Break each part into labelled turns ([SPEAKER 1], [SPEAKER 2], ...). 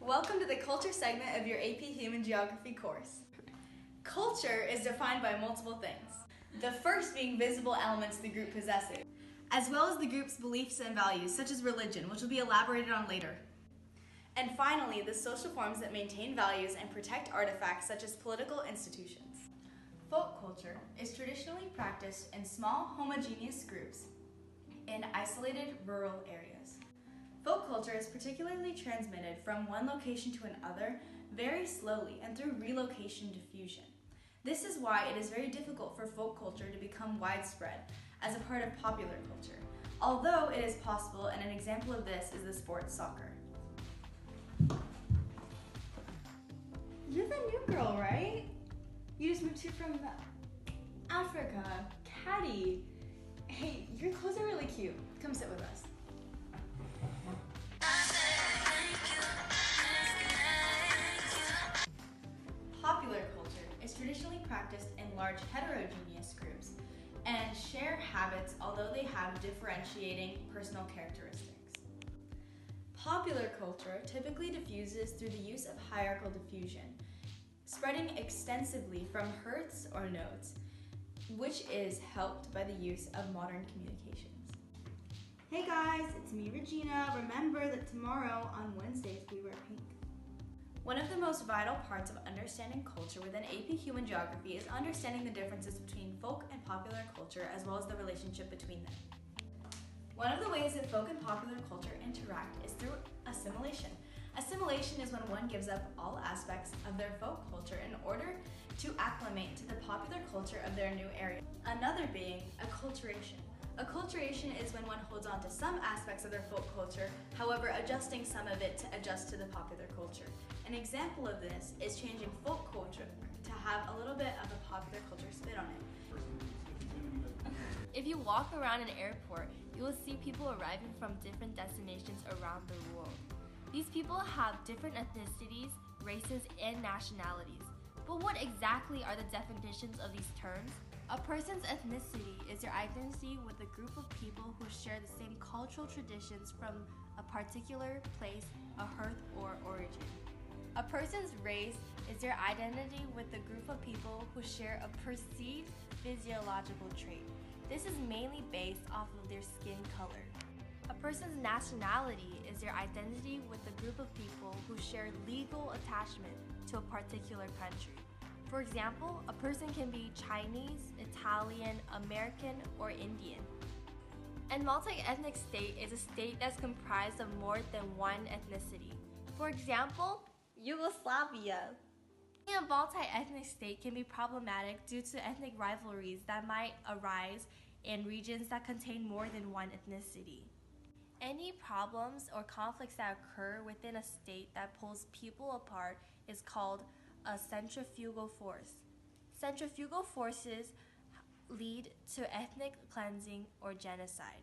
[SPEAKER 1] Welcome to the Culture segment of your AP Human Geography course. Culture is defined by multiple things. The first being visible elements the group possesses, as well as the group's beliefs and values, such as religion, which will be elaborated on later. And finally, the social forms that maintain values and protect artifacts, such as political institutions. Folk culture is traditionally practiced in small, homogeneous groups in isolated rural areas. Folk culture is particularly transmitted from one location to another very slowly and through relocation diffusion. This is why it is very difficult for folk culture to become widespread as a part of popular culture, although it is possible, and an example of this is the sport soccer. You're the new girl, right? You just moved here from Africa. Caddy. Hey, your clothes are really cute. Come sit with us. Popular culture is traditionally practiced in large heterogeneous groups and share habits, although they have differentiating personal characteristics. Popular culture typically diffuses through the use of hierarchical diffusion, spreading extensively from hertz or nodes, which is helped by the use of modern communications. Hey guys, it's me, Regina. Remember that tomorrow on Wednesdays we wear pink. One of the most vital parts of understanding culture within AP Human Geography is understanding the differences between folk and popular culture, as well as the relationship between them. One of the ways that folk and popular culture interact is through assimilation. Assimilation is when one gives up all aspects of their folk culture in order to acclimate to the popular culture of their new area. Another being acculturation. Acculturation is when one holds on to some aspects of their folk culture, however adjusting some of it to adjust to the popular culture. An example of this is changing folk culture to have a little bit of a popular culture spin on it.
[SPEAKER 2] If you walk around an airport, you will see people arriving from different destinations around the world. These people have different ethnicities, races, and nationalities. But what exactly are the definitions of these terms? A person's ethnicity is their identity with a group of people who share the same cultural traditions from a particular place, a hearth, or origin. A person's race is their identity with a group of people who share a perceived physiological trait. This is mainly based off of their skin color. A person's nationality is their identity with a group of people who share legal attachment to a particular country. For example, a person can be Chinese, Italian, American, or Indian. A multi-ethnic state is a state that's comprised of more than one ethnicity. For example, Yugoslavia. A multi-ethnic state can be problematic due to ethnic rivalries that might arise in regions that contain more than one ethnicity. Any problems or conflicts that occur within a state that pulls people apart is called a centrifugal force. Centrifugal forces lead to ethnic cleansing or genocide.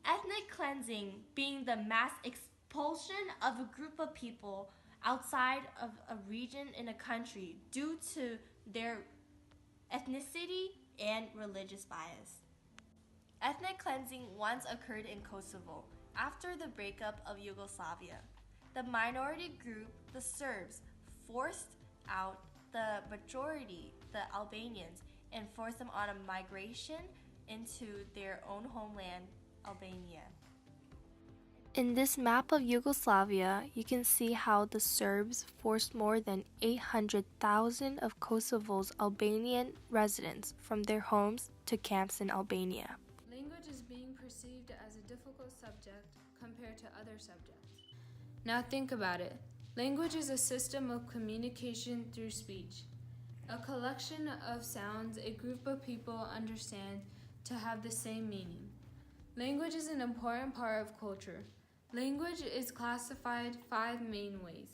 [SPEAKER 2] Ethnic cleansing being the mass expulsion of a group of people outside of a region in a country due to their ethnicity and religious bias. Ethnic cleansing once occurred in Kosovo after the breakup of Yugoslavia. The minority group, the Serbs, forced out the majority, the Albanians, and forced them on a migration into their own homeland, Albania. In this map of Yugoslavia, you can see how the Serbs forced more than 800,000 of Kosovo's Albanian residents from their homes to camps in Albania.
[SPEAKER 3] Language is being perceived as a difficult subject compared to other subjects. Now think about it. Language is a system of communication through speech, a collection of sounds a group of people understand to have the same meaning. Language is an important part of culture. Language is classified 5 main ways.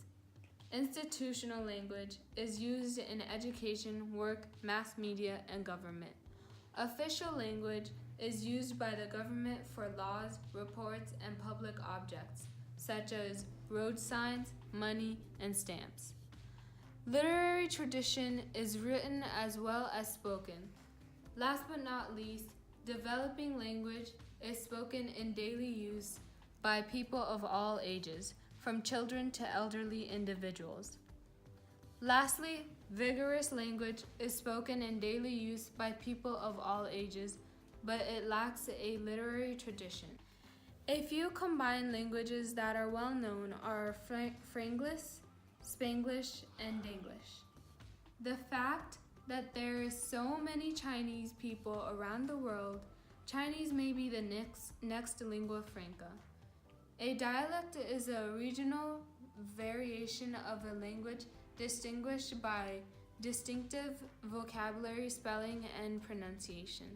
[SPEAKER 3] Institutional language is used in education, work, mass media, and government. Official language is used by the government for laws, reports, and public objects, such as road signs, money, and stamps. Literary tradition is written as well as spoken. Last but not least, developing language is spoken in daily use by people of all ages, from children to elderly individuals. Lastly, vigorous language is spoken in daily use by people of all ages, but it lacks a literary tradition. A few combined languages that are well known are Franglish, Spanglish, and Danglish. The fact that there is so many Chinese people around the world, Chinese may be the next lingua franca. A dialect is a regional variation of a language distinguished by distinctive vocabulary, spelling, and pronunciation.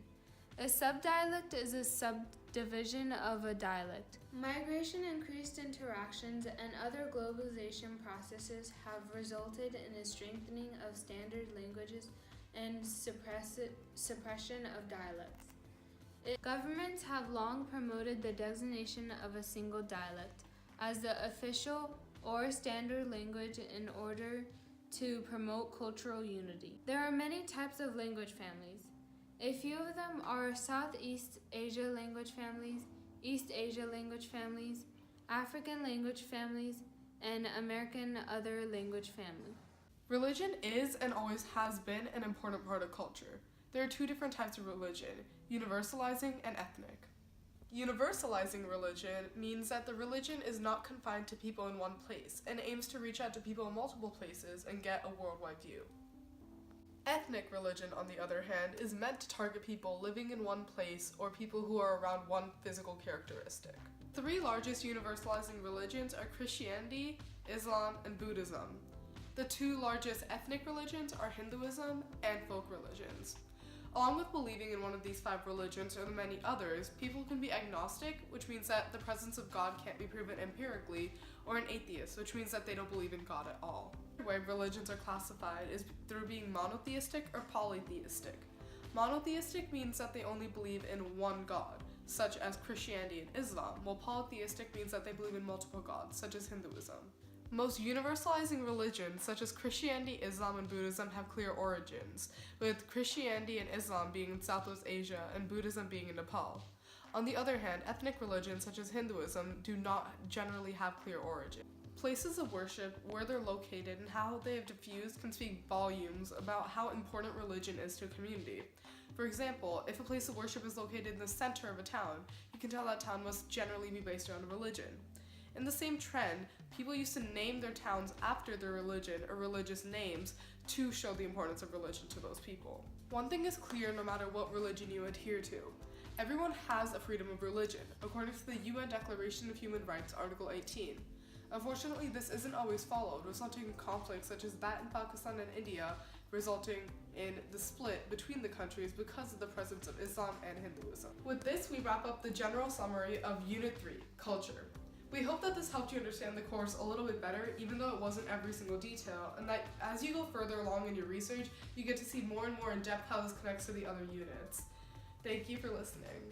[SPEAKER 3] A subdialect is a subdivision of a dialect. Migration, increased interactions, and other globalization processes have resulted in a strengthening of standard languages and suppression of dialects. Governments have long promoted the designation of a single dialect as the official or standard language in order to promote cultural unity. There are many types of language families. A few of them are Southeast Asia language families, East Asia language families, African language families, and American other language family.
[SPEAKER 4] Religion is and always has been an important part of culture. There are two different types of religion, universalizing and ethnic. Universalizing religion means that the religion is not confined to people in one place and aims to reach out to people in multiple places and get a worldwide view. Ethnic religion, on the other hand, is meant to target people living in one place or people who are around one physical characteristic. The three largest universalizing religions are Christianity, Islam, and Buddhism. The two largest ethnic religions are Hinduism and folk religions. Along with believing in one of these five religions or the many others, people can be agnostic, which means that the presence of God can't be proven empirically, or an atheist, which means that they don't believe in God at all. The way religions are classified is through being monotheistic or polytheistic. Monotheistic means that they only believe in one God, such as Christianity and Islam, while polytheistic means that they believe in multiple gods, such as Hinduism. Most universalizing religions, such as Christianity, Islam, and Buddhism, have clear origins, with Christianity and Islam being in Southwest Asia and Buddhism being in Nepal. On the other hand, ethnic religions, such as Hinduism, do not generally have clear origin. Places of worship, where they're located, and how they have diffused can speak volumes about how important religion is to a community. For example, if a place of worship is located in the center of a town, you can tell that town must generally be based around a religion. In the same trend, people used to name their towns after their religion or religious names to show the importance of religion to those people. One thing is clear no matter what religion you adhere to. Everyone has a freedom of religion, according to the UN Declaration of Human Rights, Article 18. Unfortunately, this isn't always followed, resulting in conflicts such as that in Pakistan and India, resulting in the split between the countries because of the presence of Islam and Hinduism. With this, we wrap up the general summary of Unit 3, Culture. We hope that this helped you understand the course a little bit better, even though it wasn't every single detail, and that as you go further along in your research, you get to see more and more in depth how this connects to the other units. Thank you for listening.